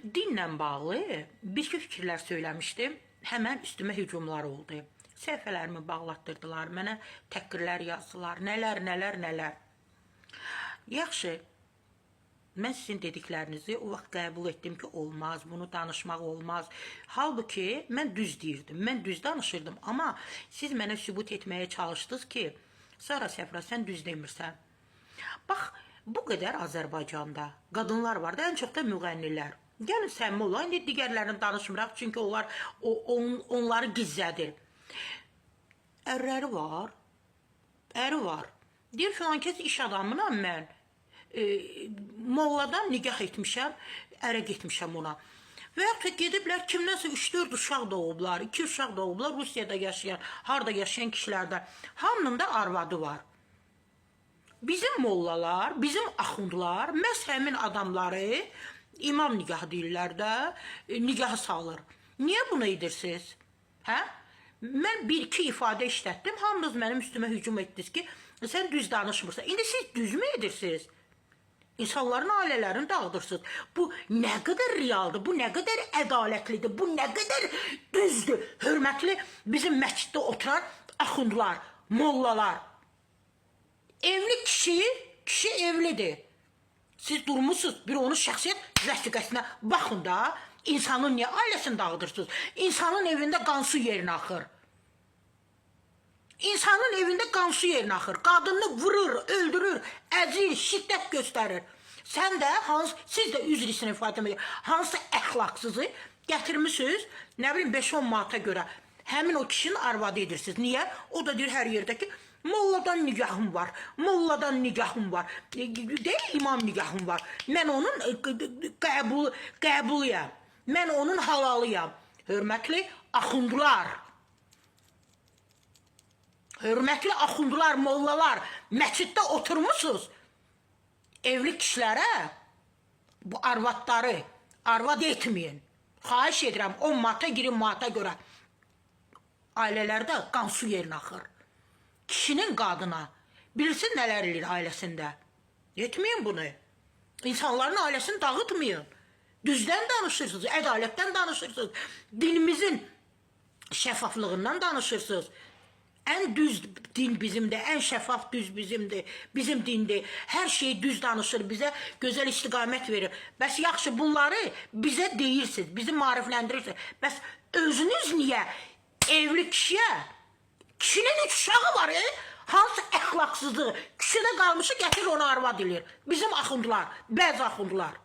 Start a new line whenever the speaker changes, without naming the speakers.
Dinlə bağlı bir-iki fikirlər söyləmişdim. Həmən üstümə hücumlar oldu. Səhifələrimi bağlatdırdılar, mənə təhqirlər yazdılar, nələr. Yaxşı, mən sizin dediklərinizi o vaxt qəbul etdim ki, olmaz, bunu danışmaq olmaz. Halbuki mən düz deyirdim, mən düz danışırdım. Amma siz mənə sübut etməyə çalışdınız ki, Sara Səfra, sən düz demirsən. Bax, bu qədər Azərbaycanda qadınlar var da, ən çox da müğənnilər. Gəlin səmimi olaq, indi digərlərini danışmıraq, çünki onları gizlədir. Ərləri var, əri var. Deyir, filan kəs iş adamınam mən. Molladan nigah etmişəm, ərə getmişəm ona. Və yaxud da gediblər, kimdənsə 3-4 uşaq doğublar, 2 uşaq doğublar, Rusiyada yaşayan, harada yaşayan kişilərdə. Hamının da arvadı var. Bizim mollalar, bizim axundlar, məhz həmin adamları imam nigahı deyirlər də, nigahı salır. Niyə bunu edirsiniz? Hə? Mən bir-iki ifadə işlətdim, hamınız mənim üstümə hücum etdiniz ki, sən düz danışmırsan. İndi siz düz mü edirsiniz? İnsanların ailələrini dağıdırsınız. Bu nə qədər realdır, bu nə qədər ədalətlidir, bu nə qədər düzdür. Hörmətli bizim məsciddə oturan axundlar, mollalar. Evli kişi evlidir. Siz durmuşsunuz, bir onun şəxsiyyət vəsiqəsinə baxın da, insanın niyə ailəsini dağıdırsınız? İnsanın evində qansu yerinə axır. İnsanın evində qansu yerinə axır. Qadını vurur, öldürür, əzir, şiddət göstərir. Sən də, siz də üzr istifadə edir, hansısa əxlaqsızı gətirmişsiniz, nə bilim 5-10 manata görə. Həmin o kişinin arvadı edirsiniz. Niyə? O da deyir hər yerdə ki, molladan nigahım var, molladan nigahım var, deyil imam nigahım var. Mən onun qəbuluyam, mən onun halalıyam. Hörmətli axundlar, hörmətli axundlar, mollalar, məsciddə oturmuşsunuz. Evli kişilərə bu arvadları arvad etməyin. Xahiş edirəm, 10 manata girin manata görə. Ailələrdə qansu yerinə axır. Kişinin qadına, bilsin nələr edir ailəsində. Etməyin bunu. İnsanların ailəsini dağıtmayın. Düzdən danışırsınız, ədalətdən danışırsınız. Dinimizin şəffaflığından danışırsınız. Ən düz din bizimdir, ən şəffaf düz bizimdir, bizim dindir. Hər şey düz danışır, bizə gözəl istiqamət verir. Bəs yaxşı, bunları bizə deyirsiniz, bizi marifləndirirsiniz. Bəs özünüz niyə evli kişiyə, kişinin 3 uşağı var, hansı əxlaqsızlığı, kişidə qalmışı gətir onu arvad edir. Bizim axundular, bəzi axundular.